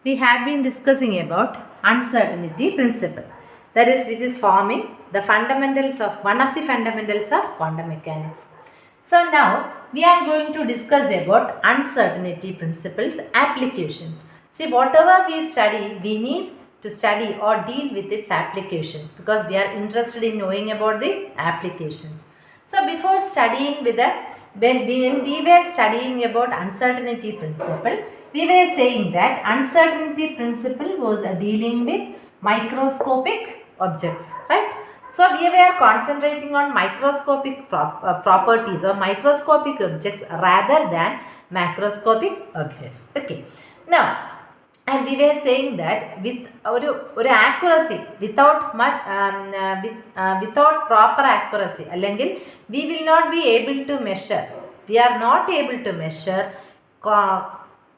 we have been discussing about uncertainty principle, that is, which is forming the fundamentals of one of the fundamentals of quantum mechanics. So now we are going to discuss about uncertainty principles applications. See, whatever we study, we need to study or deal with its applications because we are interested in knowing about the applications. So before studying with the when we were studying about uncertainty principle, we were saying that uncertainty principle was dealing with microscopic objects, right? So we were concentrating on microscopic properties or microscopic objects rather than macroscopic objects. Okay. Now, and we were saying that with accuracy, without proper accuracy, we will not be able to measure. We are not able to measure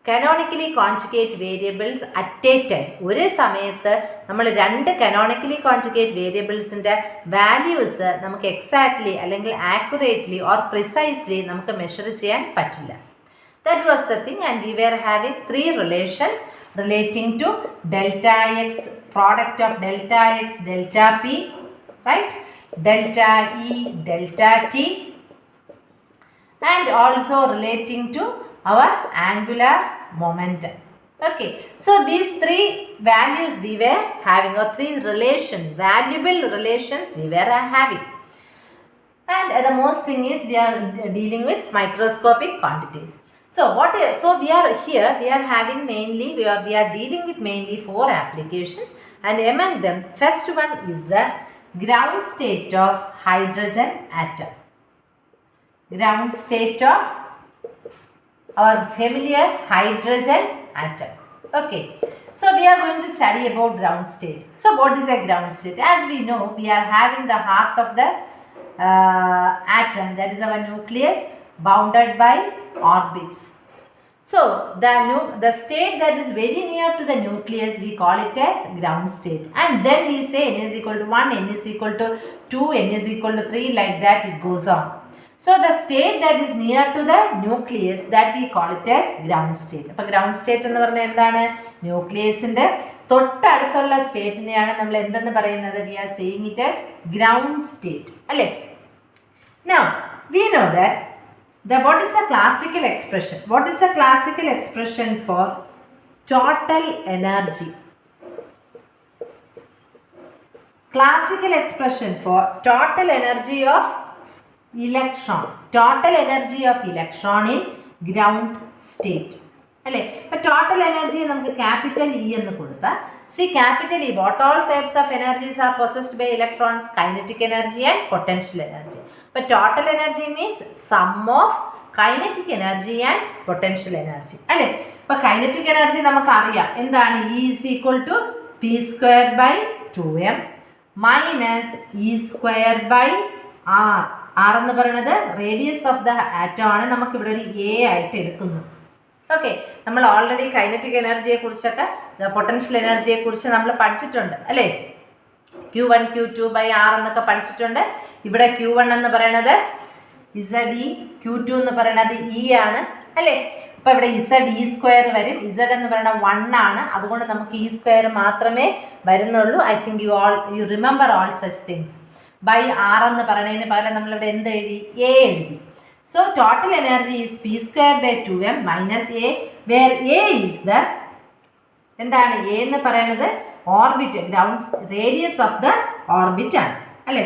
canonically conjugate variables at a time. ഒരേ സമയത്ത് നമ്മൾ രണ്ട് canonically conjugate variablesന്റെ values നമുക്ക് exactly അല്ലെങ്കിൽ accurately or precisely നമുക്ക് measure ചെയ്യാൻ പറ്റില്ല. That was the thing, and we were having three relations relating to delta x, product of delta x, delta p, right? Delta e, delta t, and also relating to our angular momentum. Okay, so these three values we were having, or three relations, valuable relations we were having. And the most thing is we are dealing with microscopic quantities. So we are here, we are having mainly, we are dealing with mainly four applications, and among them first one is the ground state of hydrogen atom. Ground state of our familiar hydrogen atom. Okay, so we are going to study about ground state. So what is a ground state? As we know, we are having the heart of the atom, that is our nucleus, bounded by orbits. So the state that is very near to the nucleus, we call it as ground state, and then we say n is equal to 1, n is equal to 2, n is equal to 3, like that it goes on. So the state that is near to the nucleus, that we call it as ground state. അപ്പോൾ ground state എന്ന് പറഞ്ഞാൽ എന്താണ്? ന്യൂക്ലിയസിന്റെ തൊട്ടടുത്തുള്ള സ്റ്റേറ്റിനെയാണ് നമ്മൾ എന്തെന്ന് പറയുന്നത്? We are saying it as ground state, അല്ലേ? Now we know that what is a classical expression? What is a classical expression for total energy? Classical expression for total energy of electron. Total energy of electron in ground state. അല്ലേ? അപ്പോൾ total energy നമുക്ക് capital E എന്ന് കൊടുത്താൽ, see capital E, what all types of energies are possessed by electrons? Kinetic energy and potential energy. But total energy means sum of kinetic energy and potential energy. അല്ലേ? അപ്പോൾ kinetic energy നമുക്ക് അറിയാം എന്താണ്? E is equal to p square by 2m minus e square by r. r എന്ന് പറയുന്നത് radius of the atom ആണ്. നമുക്ക് ഇവിടെ ഒരു a ആയിട്ട് എടുക്കുന്നു. ഓക്കെ, നമ്മൾ ഓൾറെഡി കൈനറ്റിക് എനർജിയെ കുറിച്ചൊക്കെ പൊട്ടൻഷ്യൽ എനർജിയെ കുറിച്ച് നമ്മൾ പഠിച്ചിട്ടുണ്ട്, അല്ലേ? Q1 Q2 by R എന്നൊക്കെ പഠിച്ചിട്ടുണ്ട്. ഇവിടെ Q1 എന്ന് പറയുന്നത് ZE, Q2 എന്ന് പറയുന്നത് E ആണ്, അല്ലേ? അപ്പോൾ ഇവിടെ ZE സ്ക്വയർ വരും. Z എന്ന് പറയുന്നത് 1 ആണ്, അതുകൊണ്ട് നമുക്ക് E സ്ക്വയർ മാത്രമേ വരുന്നുള്ളൂ. I think you remember all such things. By R എന്ന് പറയുന്നതിന് പകരം നമ്മളിവിടെ എന്ത് എഴുതി? A എഴുതി. So total energy is p square by 2m minus a, where a is the എന്താണ്? A എന്ന് പറയുന്നത് orbit, ground radius of the orbit ആണ്, അല്ലേ?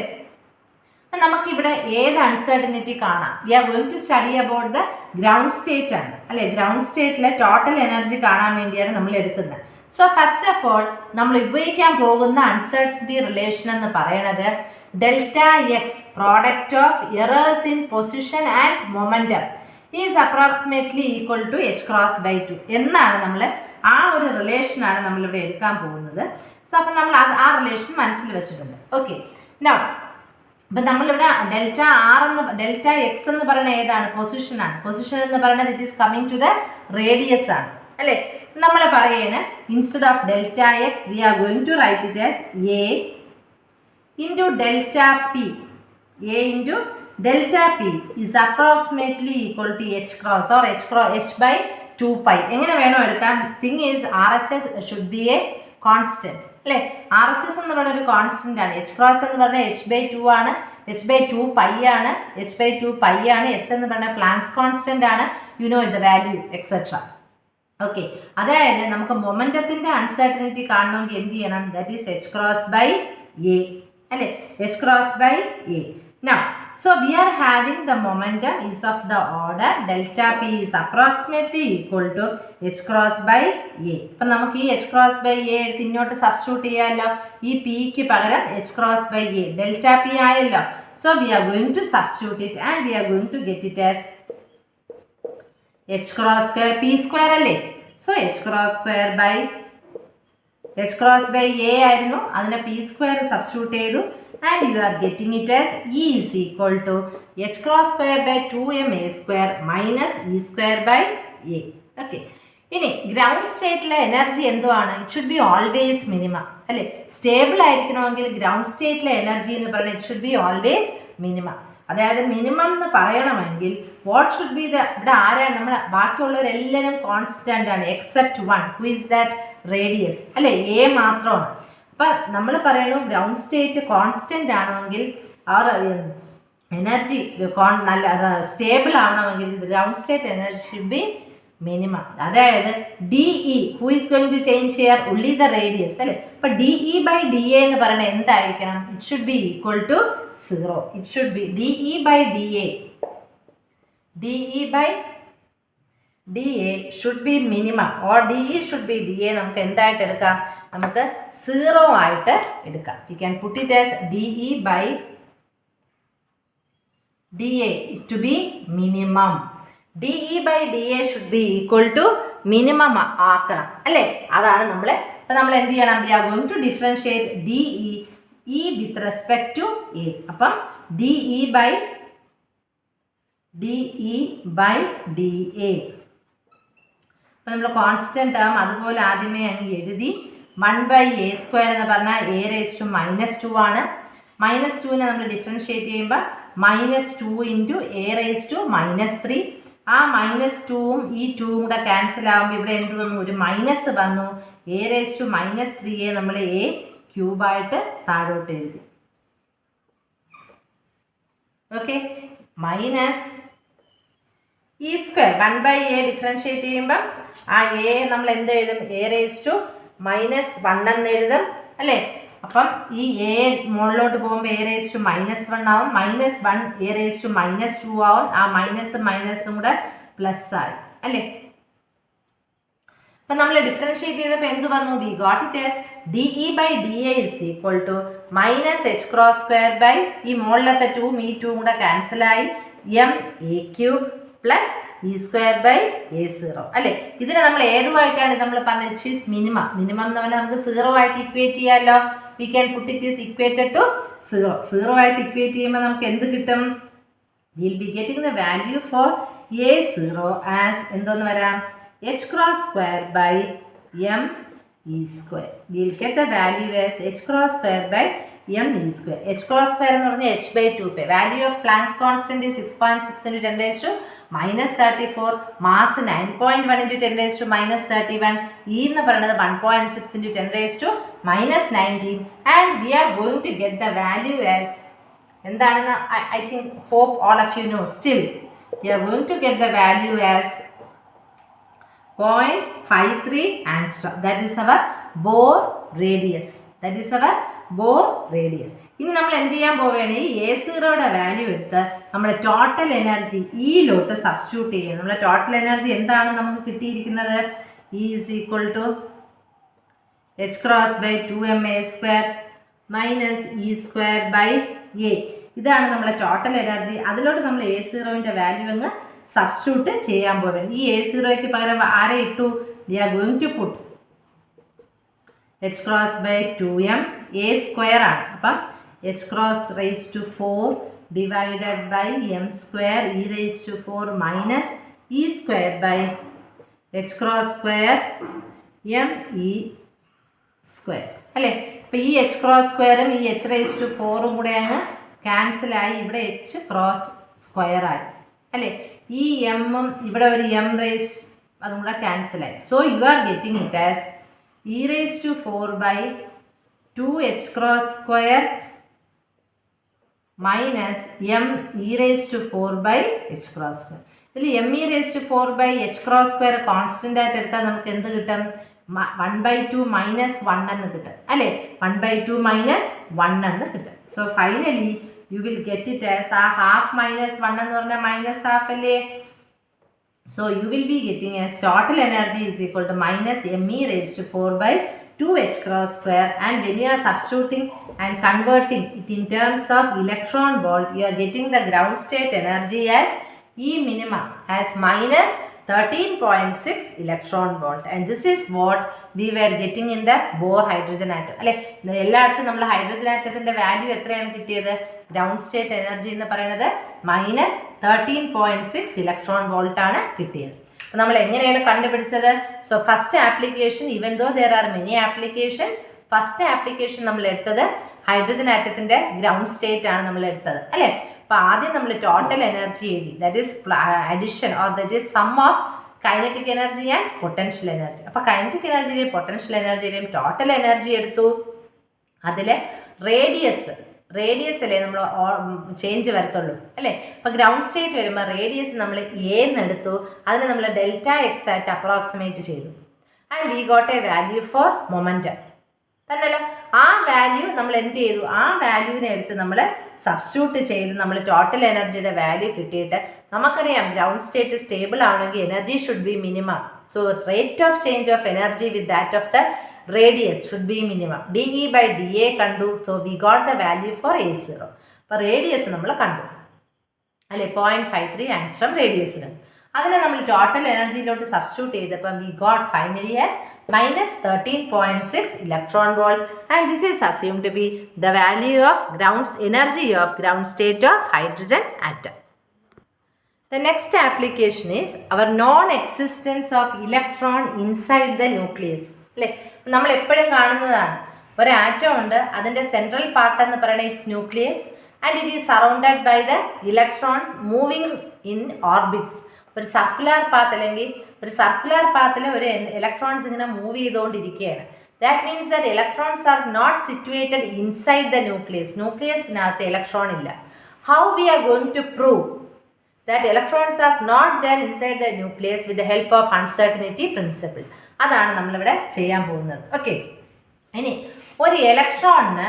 നമുക്കിവിടെ ഏത് അൺസർട്ടനിറ്റി കാണാം? We are going to study about the ground state ആണ്, അല്ലേ? ഗ്രൗണ്ട് സ്റ്റേറ്റിലെ ടോട്ടൽ എനർജി കാണാൻ വേണ്ടിയാണ് നമ്മൾ എടുക്കുന്നത്. സോ ഫസ്റ്റ് ഓഫ് ഓൾ നമ്മൾ ഉപയോഗിക്കാൻ പോകുന്ന അൺസർട്ടനിറ്റി റിലേഷൻ എന്ന് പറയുന്നത് delta x, product of errors in position and momentum, is approximately equal to h cross by 2 എന്നാണ് നമ്മൾ ആ ഒരു റിലേഷനാണ് നമ്മളിവിടെ എടുക്കാൻ പോകുന്നത്. സോ അപ്പം നമ്മൾ ആ റിലേഷൻ മനസ്സിൽ വെച്ചിട്ടുണ്ട്. ഓക്കെ, നൗ അപ്പം നമ്മളിവിടെ ഡെൽറ്റ എക്സ് എന്ന് പറയുന്നത് ഏതാണ്? പൊസിഷനാണ്. പൊസിഷൻ എന്ന് പറയുന്നത് it is coming to the radius ആണ്, അല്ലേ? നമ്മൾ പറയുന്നത് instead of delta X we are going to write it as a into delta p. A into delta p is approximately equal to h by 2 pi. എങ്ങനെ വേണോ എടുക്കാം. Thing is RHS should be A constant അല്ലേ. RHS എന്ന് പറയുന്ന ഒരു constant ആണ്. H cross എന്ന് പറഞ്ഞാൽ h/2 ആണ്. h/2 പൈ ആണ്. h/2 പൈ ആണ്. h എന്ന് പറഞ്ഞാൽ പ്ലാങ്ക്സ് കോൺസ്റ്റന്റ് ആണ്. You know the value etcetera. Okay, അതായത് നമുക്ക് മൊമെന്റത്തിന്റെ അൺസർട്ടനിറ്റി കാണണമെങ്കിൽ എന്ത് ചെയ്യണം? That is h cross by a അല്ലേ. h cross by a. Now, so we are having the momentum is of the order delta p is approximately equal to h cross by a. അപ്പം നമുക്ക് ഈ h cross by a എടുത്ത് ഇങ്ങോട്ട് substitute ചെയ്യാമല്ലോ. ഈ pക്ക് പകരം h cross by a delta p ആയല്ലോ. So we are going to substitute it and we are going to get it as h cross square p square അല്ലേ. So h cross square by a ആയിരുന്നു, അതിനെ p square substitute ചെയ്തു. And you are getting it as E is equal to h cross square by 2m a square minus e square by a. Okay. ഇനി ground സ്റ്റേറ്റിലെ energy എന്തുവാണ്? It should be always minimum അല്ലേ. Stable ആയിരിക്കണമെങ്കിൽ ground സ്റ്റേറ്റിലെ energy എന്ന് പറയുന്നത് it should be always minimum. അതായത് minimum എന്ന് പറയണമെങ്കിൽ what should be the, ഇവിടെ ആരാണ് നമ്മുടെ ബാക്കിയുള്ളവരെല്ലാവരും കോൺസ്റ്റന്റ് ആണ് except one who is that radius അല്ലേ, എ മാത്രമാണ്. അപ്പം നമ്മൾ പറയണു ഗ്രൗണ്ട് സ്റ്റേറ്റ് കോൺസ്റ്റന്റ് ആണെങ്കിൽ അവർ എനർജി നല്ല സ്റ്റേബിൾ ആവണമെങ്കിൽ ground state energy should be minimum. അതായത് D E who is going to change here only the radius അല്ലേ. അപ്പം D E by D A എന്ന് പറയുന്നത് എന്തായിരിക്കണം? It should be equal to 0. It should be D E by D A, D E by D A should be minimum or D E should be D A നമുക്ക് എന്തായിട്ട് എടുക്കാം? നമുക്ക് 0 ആയിട്ട് എടുക്കാം. You can put it as D E by D A is to be minimum. D E by D A should be equal to minimum ആക്കണം അല്ലേ. അതാണ് നമ്മൾ ഇപ്പം നമ്മൾ എന്ത് ചെയ്യണം? We are going to differentiate D E with respect to A. അപ്പം D E by D A. അപ്പം നമ്മൾ കോൺസ്റ്റന്റ് ടേം അതുപോലെ ആദ്യമേ അങ്ങ് എഴുതി. 1/a² എന്ന് പറഞ്ഞാൽ a raised to -2 ആണ്. -2നെ നമ്മൾ ഡിഫറൻഷിയേറ്റ് ചെയ്യുമ്പോൾ -2 ഇൻറ്റു a raised to -3. ആ -2ഉം ഈ 2ഉം കൂടെ ക്യാൻസൽ ആകുമ്പോൾ ഇവിടെ എന്ത് വന്നു? ഒരു മൈനസ് വന്നു. a raised to -3യെ നമ്മൾ a³ ആയിട്ട് താഴോട്ട് എഴുതി. Okay, minus e² 1/a differentiate ചെയ്യുമ്പോൾ ആ a നമ്മൾ എന്ത് എഴുതും? a raised to -1 എന്ന് എഴുതും അല്ലേ. അപ്പം ഈ എ മുകളിലോട്ട് പോകുമ്പോൾ a raised to -1 ആവും. -1 a raised to -2 ആവും. ആ മൈനസും കൂടെ പ്ലസ് ആയി അല്ലേ. അപ്പം നമ്മൾ ഡിഫറൻഷിയേറ്റ് ചെയ്തപ്പോൾ എന്ത് വന്നു? We got it as D E by D A is equal to -h cross square by ഈ മുകളിലത്തെ 2ഉം ഈ 2ഉം കൂടെ ക്യാൻസലായി m(a³ plus e² by a0 അല്ലേ. ഇതിനെ നമ്മൾ ഏതുമായിട്ടാണ് നമ്മൾ പറഞ്ഞത്? മിനിമം. മിനിമം എന്ന് പറഞ്ഞാൽ നമുക്ക് 0 ആയിട്ട് ഇക്വേറ്റ് ചെയ്യാമല്ലോ. We can put it is equated to 0. 0 ആയിട്ട് ഇക്വേറ്റ് ചെയ്യുമ്പോൾ നമുക്ക് എന്ത് കിട്ടും? Will be getting the value for a0 as എന്തോന്ന് വരാം? h cross square by m(e²). Will get the value as h cross square by m(e²). h cross square എന്ന് പറഞ്ഞാൽ h/2. Value of Planck's constant 6.6 × 10⁻34. Mass 9.1 × 10⁻31. E എന്ന് പറയുന്നത് 1.6 × 10⁻19. And we are going to get the value as എന്താണെന്ന് I think hope all of you know. Still we are going to get the value as 0.53 angstrom. That is our Bohr radius. ഇനി നമ്മൾ എന്ത് ചെയ്യാൻ പോവുകയാണ്? ഈ a0യുടെ value എടുത്ത് നമ്മുടെ total energy ഇയിലോട്ട് substitute ചെയ്യുന്നത്. നമ്മുടെ ടോട്ടൽ എനർജി എന്താണ് നമുക്ക് കിട്ടിയിരിക്കുന്നത്? E is equal to h cross by 2ma² minus e² by a. ഇതാണ് നമ്മുടെ ടോട്ടൽ എനർജി. അതിലോട്ട് നമ്മൾ a0ൻ്റെ വാല്യൂ അങ്ങ് സബ്സ്റ്റിറ്റ്യൂട്ട് ചെയ്യാൻ പോവുകയാണ്. ഈ a0യ്ക്ക് പകരം ആരെ ഇട്ടു? We are going to put h cross by 2m a² ആണ്. അപ്പം h cross raise to 4 divided by m² e raise to 4 minus e² by h cross square m(e²) അല്ലേ. അപ്പം ഈ h ക്രോസ് സ്ക്വയറും ഈ h റേസ് ടു 4ഉം കൂടെ അങ്ങ് ക്യാൻസലായി. ഇവിടെ h ക്രോസ് സ്ക്വയർ ആയി അല്ലേ. ഈ എമ്മും ഇവിടെ ഒരു m റേസ് അതും കൂടെ ക്യാൻസൽ ആയി. So you are getting it as e raised to 4 by 2h cross square minus m e raised to 4 by h cross square. ഇതിൽ m e raised to 4 by h cross square constant ആയിട്ട് എടുത്താൽ നമുക്ക് എന്ത് കിട്ടും? 1/2 minus 1 എന്ന് കിട്ടും അല്ലേ? 1/2 minus 1 എന്ന് കിട്ടും. So finally you will get it as ആ ഹാഫ് മൈനസ് 1 എന്ന് പറഞ്ഞാൽ മൈനസ് ഹാഫ് അല്ലേ? So you will be getting as total energy is equal to minus me raised to 4 by 2h cross square, and when you are substituting and converting it in terms of electron volt, you are getting the ground state energy as E minimum as minus 13.6 electron volt, and this is what we were getting in the Bohr hydrogen atom. അല്ലെ, എല്ലായിടത്തും നമ്മൾ hydrogen ആറ്റത്തിന്റെ value എത്രയാണ് കിട്ടിയത്? Ground state energy എന്ന് പറയുന്നത് minus 13.6 electron volt ആണ് കിട്ടിയത്. അപ്പോൾ നമ്മൾ എങ്ങനെയാണ് കണ്ടുപിടിച്ചത്? So first application, even though there are many applications, first application നമ്മൾ എടുത്തത് ഹൈഡ്രജൻ ആറ്റത്തിന്റെ ഗ്രൗണ്ട് സ്റ്റേറ്റ് ആണ് നമ്മൾ എടുത്തത് അല്ലേ? അപ്പോൾ ആദ്യം നമ്മൾ ടോട്ടൽ എനർജി എഴുതി, that is addition or that is sum of kinetic energy and potential energy. അപ്പോൾ കൈനറ്റിക് എനർജിയുടെയും പൊട്ടൻഷ്യൽ എനർജിയുടെയും ടോട്ടൽ എനർജി എടുത്തു. അതിൽ റേഡിയസ് അല്ലേ നമ്മൾ ചേഞ്ച് വരത്തുള്ളൂ അല്ലേ? അപ്പോൾ ഗ്രൗണ്ട് സ്റ്റേറ്റ് വരുമ്പോൾ റേഡിയസ് നമ്മൾ എന്ന് എടുത്തു, അതിനെ നമ്മൾ ഡെൽറ്റ എക്സ് ആയിട്ട് അപ്രോക്സിമേറ്റ് ചെയ്തു. And we got a value for momentum തന്നെയല്ല. ആ വാല്യൂ നമ്മൾ എന്ത് ചെയ്തു? ആ വാല്യൂവിനെ എടുത്ത് നമ്മൾ സബ്സ്റ്റിറ്റ്യൂട്ട് ചെയ്ത് നമ്മൾ ടോട്ടൽ എനർജിയുടെ വാല്യൂ കിട്ടിയിട്ട് നമുക്കറിയാം ഗ്രൗണ്ട് സ്റ്റേറ്റ് സ്റ്റേബിൾ ആണെങ്കിൽ energy should be minimum. So rate of change of energy with that of the radius should be minimum. dE by dA കണ്ടു. So we got the value for A0. അപ്പോൾ radius നമ്മൾ കണ്ടു അല്ലേ? 0.53 angstrom റേഡിയസിന്. അതിനെ നമ്മൾ total എനർജിയിലോട്ട് substitute ചെയ്തപ്പോൾ we got finally as minus 13.6 electron volt, and this is assumed to be the value of energy of ground state of hydrogen atom. The next application is our non-existence of electron inside the nucleus. അല്ലേ, നമ്മൾ എപ്പോഴും കാണുന്നതാണ് ഒരു atom ഉണ്ട്, അതിൻ്റെ central part എന്ന് പറയുന്നത് it's nucleus, and it is surrounded by the electrons moving in orbits. ഒരു സർക്കുലർ പാത്ത് അല്ലെങ്കിൽ ഒരു സർക്കുലർ പാത്തിൽ ഒരു ഇലക്ട്രോൺസ് ഇങ്ങനെ മൂവ് ചെയ്തുകൊണ്ടിരിക്കുകയാണ്. That means that electrons are not situated inside the nucleus. ന്യൂക്ലിയസിനകത്ത് ഇലക്ട്രോൺ ഇല്ല. How we are going to prove that electrons are not there inside the nucleus with the help of uncertainty principle? അതാണ് നമ്മളിവിടെ ചെയ്യാൻ പോകുന്നത്. Okay, ഇനി ഒരു ഇലക്ട്രോണിന്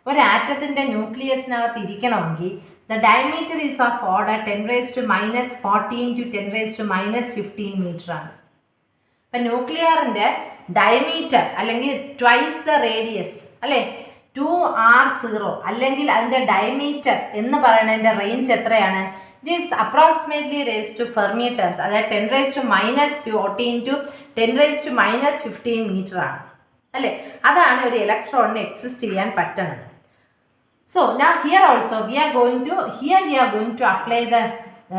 ഒരു ആറ്റത്തിൻ്റെ ന്യൂക്ലിയസിനകത്ത് ഇരിക്കണമെങ്കിൽ the diameter is of order 10 raised to minus 14 to 10 raised to minus 15 meter ആണ്. അപ്പം ന്യൂക്ലിയറിൻ്റെ ഡയമീറ്റർ അല്ലെങ്കിൽ ട്വൈസ് ദ റേഡിയസ് അല്ലേ, 2r0, അല്ലെങ്കിൽ അതിൻ്റെ ഡയമീറ്റർ എന്ന് പറയുന്നതിൻ്റെ റേഞ്ച് എത്രയാണ്? It is approximately raise to fermi terms, അതായത് 10 raised to minus 14 to 10 raised to minus 15 meter ആണ് അല്ലേ. അതാണ് ഒരു ഇലക്ട്രോണിന് എക്സിസ്റ്റ് ചെയ്യാൻ പറ്റുന്നത്. So now here also we are going to apply the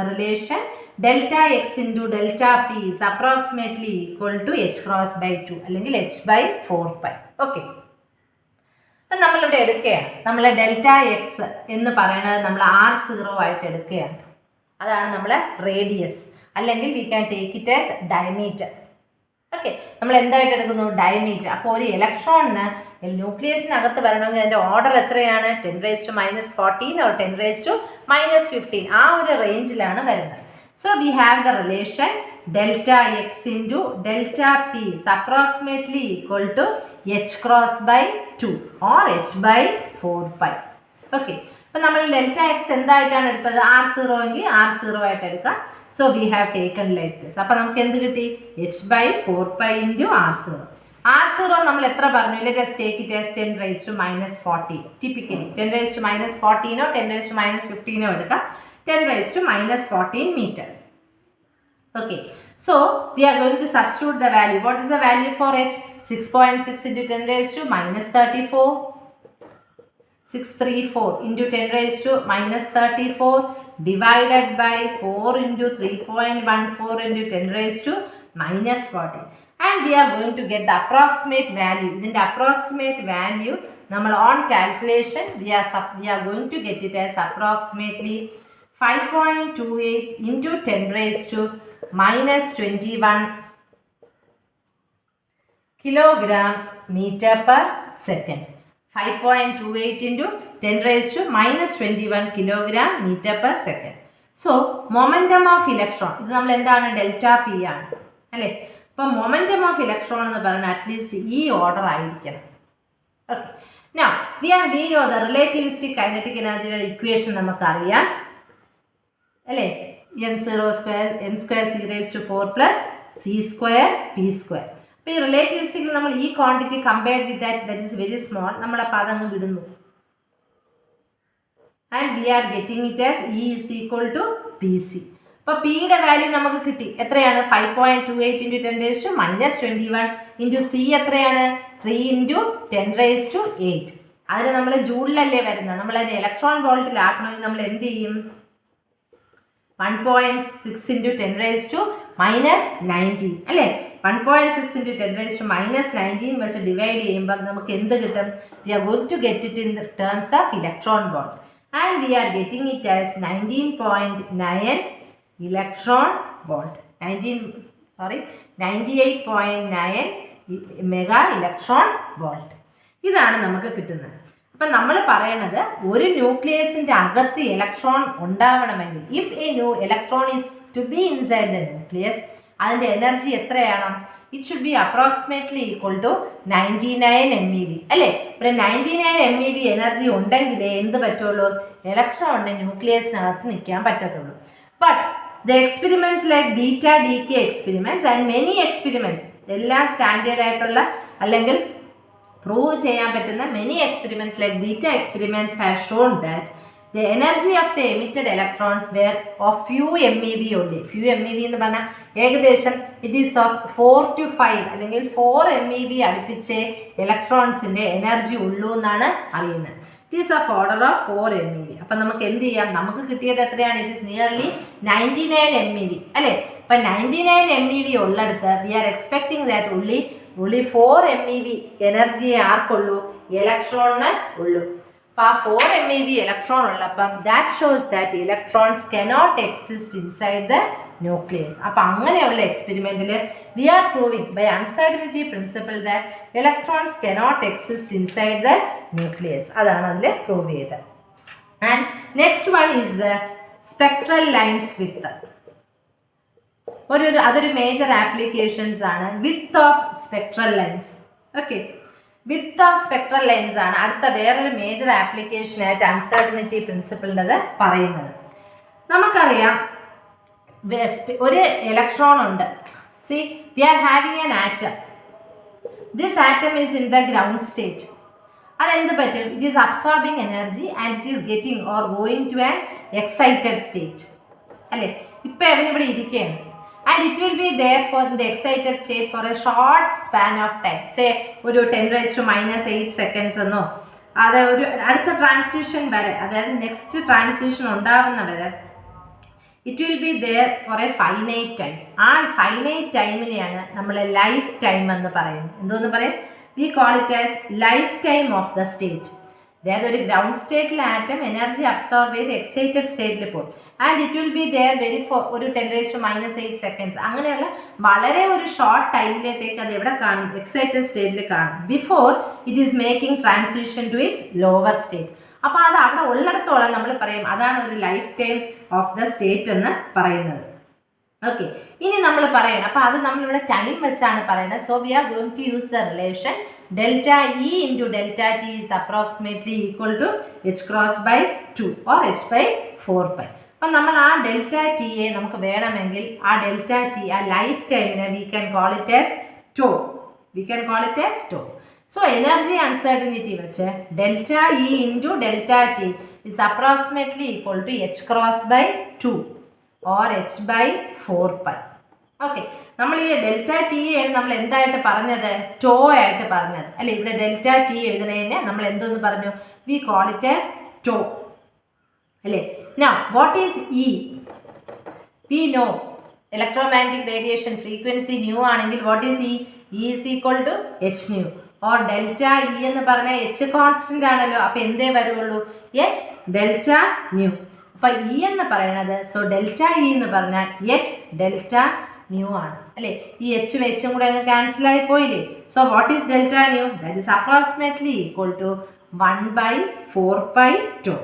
relation delta x into delta p is approximately equal to h cross by 2 അല്ലെങ്കിൽ h by 4 pi. Okay, അപ്പം നമ്മളിവിടെ എടുക്കുകയാണ്, നമ്മൾ ഡെൽറ്റ എക്സ് എന്ന് പറയുന്നത് നമ്മൾ r0 ആയിട്ട് എടുക്കുകയാണ്. അതാണ് നമ്മൾ റേഡിയസ്, അല്ലെങ്കിൽ we can take it as diameter. Okay, നമ്മൾ എന്തായിട്ട് എടുക്കുന്നു? ഡയമീറ്റർ. അപ്പോൾ ഒരു ഇലക്ട്രോണിന് ന്യൂക്ലിയസിനകത്ത് വരണമെങ്കിൽ അതിൻ്റെ ഓർഡർ എത്രയാണ്? 10 raised to minus 14 or 10 raised to minus 15, ആ ഒരു റേഞ്ചിലാണ് വരുന്നത്. So we have the relation delta X into delta P is approximately equal to h cross by 2 or h by 4 pi. Okay, അപ്പം നമ്മൾ ഡെൽറ്റ എക്സ് എന്തായിട്ടാണ് എടുത്തത്? r0 എങ്കിൽ r0 ആയിട്ട് എടുക്കാം. So we have taken like this. അപ്പം നമുക്ക് എന്ത് കിട്ടി? h by 4 pi into r0. r0 നമ്മൾ എത്ര പറഞ്ഞു? Let us take it as 10 raised to minus 40. Typically 10 raised to minus 14 10 raised to minus 15 എടുക്കാം. 10 raised to minus 14 meter. Okay, so we are going to substitute the value. What is the value for h? 6.6 into 10 raised to minus 34. 634 into 10 raised to minus 34 divided by 4 into 3.14 into 10 raised to minus 40. And we are going to get the approximate value. In the approximate value, on calculation, we are going to get it as approximately 5.28 into 10 raised to minus 21 kilogram meter per second. 5.28 into 10 raised to minus 21 kilogram meter per second. So, momentum of electron, ഇത് നമ്മൾ എന്താണ് delta P ആണ് അല്ലേ. അപ്പോൾ momentum of electron എന്ന് പറഞ്ഞാൽ at least ഈ order ആയിരിക്കണം. Okay. Now, we know the relativistic kinetic energy equation നമുക്കറിയാം അല്ലേ. m0 square m square c raised to 4 plus c square p square. അപ്പോൾ ഈ റിലേറ്റിവിസ്റ്റിക്കിൽ നമ്മൾ ഈ quantity compared with that is very small, നമ്മൾ അപ്പോൾ അതങ്ങ് വിടുന്നു. And we are getting it as E is equal to P C. അപ്പോൾ പിയുടെ വാല്യൂ നമുക്ക് കിട്ടി എത്രയാണ് 5.28 into 10 raised to minus 21 into c എത്രയാണ് 3 into 10 raised to 8. അതിന് നമ്മൾ ജൂളിലല്ലേ വരുന്നത്, നമ്മൾ അതിന് ഇലക്ട്രോൺ വോൾട്ടിലാക്കണമെങ്കിൽ നമ്മൾ എന്ത് ചെയ്യും 1.6 into 10 raised to minus 19 അല്ലേ. 1.6 into 10 raised to minus 19 വെച്ച് ഡിവൈഡ് ചെയ്യുമ്പോൾ നമുക്ക് എന്ത് കിട്ടും? We are going to get it in terms of electron volt and we are getting it as 19.9 electron volt. 98.9 mega electron volt. ഇതാണ് നമുക്ക് കിട്ടുന്നത്. അപ്പം നമ്മൾ പറയണത് ഒരു ന്യൂക്ലിയസിൻ്റെ അകത്ത് ഇലക്ട്രോൺ ഉണ്ടാവണമെങ്കിൽ if a electron is to be inside the nucleus അതിൻ്റെ എനർജി എത്രയാണ്? It should be approximately equal to 99 MeV അല്ലേ. പിന്നെ 99 MeV എനർജി ഉണ്ടെങ്കിലേ എന്ത് പറ്റുള്ളൂ? ഇലക്ട്രോണിന് ന്യൂക്ലിയസിനകത്ത് നിൽക്കാൻ പറ്റത്തുള്ളൂ. But the experiments like beta D K experiments and many experiments എല്ലാം സ്റ്റാൻഡേർഡ് ആയിട്ടുള്ള അല്ലെങ്കിൽ പ്രൂവ് ചെയ്യാൻ പറ്റുന്ന many experiments like beta experiments have shown that the energy of the emitted electrons were of few MeV only. Few MeV എന്ന് പറഞ്ഞാൽ ഏകദേശം it is of 4 to 5 അല്ലെങ്കിൽ 4 MeV അടുപ്പിച്ച് ഇലക്ട്രോൺസിൻ്റെ എനർജി ഉള്ളൂ എന്നാണ് അറിയുന്നത്. It is of order of 4 MeV. അപ്പം നമുക്ക് എന്ത് ചെയ്യാം? നമുക്ക് കിട്ടിയത് എത്രയാണ്? It is nearly 99 MeV അല്ലേ. അപ്പം 99 MeV ഉള്ളിടത്ത് we are expecting that only 4 MeV എനർജിയെ ആർക്കുള്ളൂ? ഇലക്ട്രോണിന് ഉള്ളൂ. അപ്പോൾ 4 MeV ഇലക്ട്രോൺ ഉള്ളപ്പം that shows that electrons cannot exist inside the nucleus. അപ്പം അങ്ങനെയുള്ള എക്സ്പെരിമെൻറ്റിൽ we are proving by uncertainty principle that electrons cannot exist inside the nucleus. അതാണ് അതിൽ prove ചെയ്തത്. And next one is the spectral lines width. അതൊരു major applications ആണ് width of spectral lines. Okay, width of spectral lines ആണ് അടുത്ത വേറൊരു major ആപ്ലിക്കേഷനായിട്ട് uncertainty പ്രിൻസിപ്പിളിൻ്റെത് പറയുന്നത്. നമുക്കറിയാം ഒരു ഇലക്ട്രോൺ ഉണ്ട്. See we are having an atom. This atom is in the ground state. അതെന്ത് പറ്റും? It is absorbing energy and it is getting or going to an excited state അല്ലേ. ഇപ്പം അവനിവിടെ ഇരിക്കുകയാണ്. And it will be there for the excited state for a short span of time. Say ഒരു 10 raised to minus 8 seconds എന്നോ അത് ഒരു അടുത്ത transition വരെ, അതായത് നെക്സ്റ്റ് ട്രാൻസിഷൻ ഉണ്ടാകുന്ന വരെ it will be there for a finite time. ആ ഫൈനൈറ്റ് ടൈമിനെയാണ് നമ്മൾ ലൈഫ് ടൈം എന്ന് പറയുന്നത്. എന്തോന്ന് പറയും? We call it as life time of the state. അതായത് ഒരു ഗ്രൗണ്ട് സ്റ്റേറ്റിലെ ആറ്റം എനർജി അബ്സോർബ് ചെയ്ത് എക്സൈറ്റഡ് സ്റ്റേറ്റിൽ പോകും. And it will be there ഒരു 10 raised to minus 8 seconds അങ്ങനെയുള്ള വളരെ ഒരു ഷോർട്ട് ടൈമിലേക്ക് അത് എവിടെ കാണും? എക്സൈറ്റഡ് സ്റ്റേറ്റിൽ കാണും before it is making transition to its lower state. അപ്പോൾ അത് അവിടെ ഉള്ളിടത്തോളം നമ്മൾ പറയും അതാണ് ഒരു life time of the state എന്ന് പറയുന്നത്. ഓക്കെ, ഇനി നമ്മൾ പറയണം. അപ്പോൾ അത് നമ്മളിവിടെ ടൈം വെച്ചാണ് പറയുന്നത്. So we are going to use the relation delta E into delta T is approximately equal to h cross by 2 or h by 4 pi. അപ്പം നമ്മൾ ആ ഡെൽറ്റ ടിയെ നമുക്ക് വേണമെങ്കിൽ ആ ഡെൽറ്റ ടി ആ ലൈഫ് ടൈമിനെ we can call it as tau. So energy uncertainty വെച്ച് delta E into delta T is approximately equal to H cross by 2 or H by 4 pi. Okay, നമ്മൾ ഈ ഡെൽറ്റ ടി ആണ് നമ്മൾ എന്തായിട്ട് പറഞ്ഞത്? To ആയിട്ട് പറഞ്ഞത് അല്ലേ. ഇവിടെ ഡെൽറ്റ ടി എഴുതുന്നതിനെ നമ്മൾ എന്തോന്ന് പറഞ്ഞു? We call it as tau അല്ലേ. Now, what is E? We know electromagnetic radiation frequency nu ആണെങ്കിൽ what is E? E is equal to h nu or delta E എന്ന് പറഞ്ഞാൽ h കോൺസ്റ്റന്റ് ആണല്ലോ. അപ്പോൾ എന്തേ വരുള്ളൂ? h delta nu. അപ്പോൾ E എന്ന് പറയുന്നത് സോ ഡെൽറ്റ ഇ എന്ന് പറഞ്ഞാൽ എച്ച് ഡെൽറ്റ ന്യൂ ആണ് അല്ലേ. ഈ എച്ച് വെച്ചും കൂടെ അങ്ങ് ക്യാൻസൽ ആയി പോയില്ലേ. So what is delta nu? That is approximately equal to 1/4π².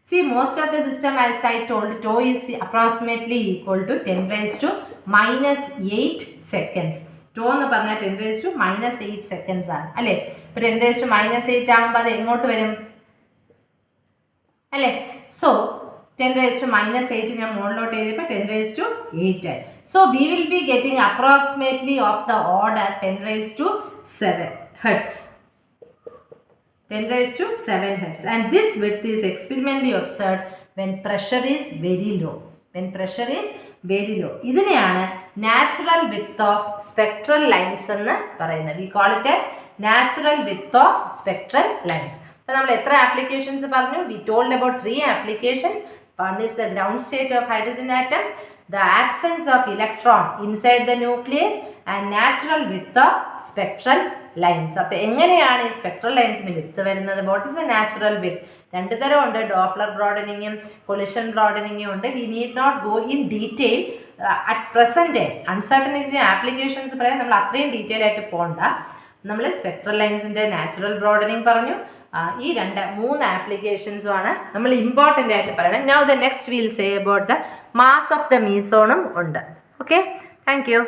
See, most of the system, as I told, tau is approximately equal to 10⁻⁻8 seconds. Tau എന്ന് പറഞ്ഞാൽ 10⁻⁻8 seconds ആണ് അല്ലേ. ഇപ്പോൾ 10⁻⁻8 ആകുമ്പോൾ അത് എങ്ങോട്ട് വരും അല്ലേ. സോ 10⁻⁻8 ഞാൻ മുകളിലോട്ട് എഴുതിയപ്പോൾ 10⁻8 ആയി. So we will be getting approximately of the order 10⁻7 hertz. 10⁻7 hertz, and this width is experimentally observed when pressure is very low. When pressure is very low. ഇതിനെയാണ് natural width of spectral lines എന്ന് പറയുന്നത്. We call it as natural width of spectral lines. അപ്പോൾ നമ്മൾ എത്ര applications പറഞ്ഞു? We told about 3 applications. One is the ground state of hydrogen atom, the absence of electron inside the nucleus, and natural width of spectral lines. അപ്പോൾ എങ്ങനെയാണ് ഈ spectral ലൈൻസിന് width വരുന്നത്? What is a natural width? 2 തരം ഉണ്ട്, Doppler ബ്രോഡനിങ്ങും collision ബ്രോഡനിങ്ങും ഉണ്ട്. We need not go in detail at present time. Uncertainty applications പറയാൻ നമ്മൾ അത്രയും ഡീറ്റെയിൽ ആയിട്ട് പോകണ്ട. നമ്മൾ സ്പെക്ട്രൽ ലൈൻസിൻ്റെ നാച്ചുറൽ ബ്രോഡനിങ് പറഞ്ഞു. ഈ 3 ആപ്ലിക്കേഷൻസുമാണ് നമ്മൾ ഇമ്പോർട്ടൻ്റ് ആയിട്ട് പറയണം. Now the next will say about the mass of the മീസോണും ഉണ്ട്. Okay, thank U.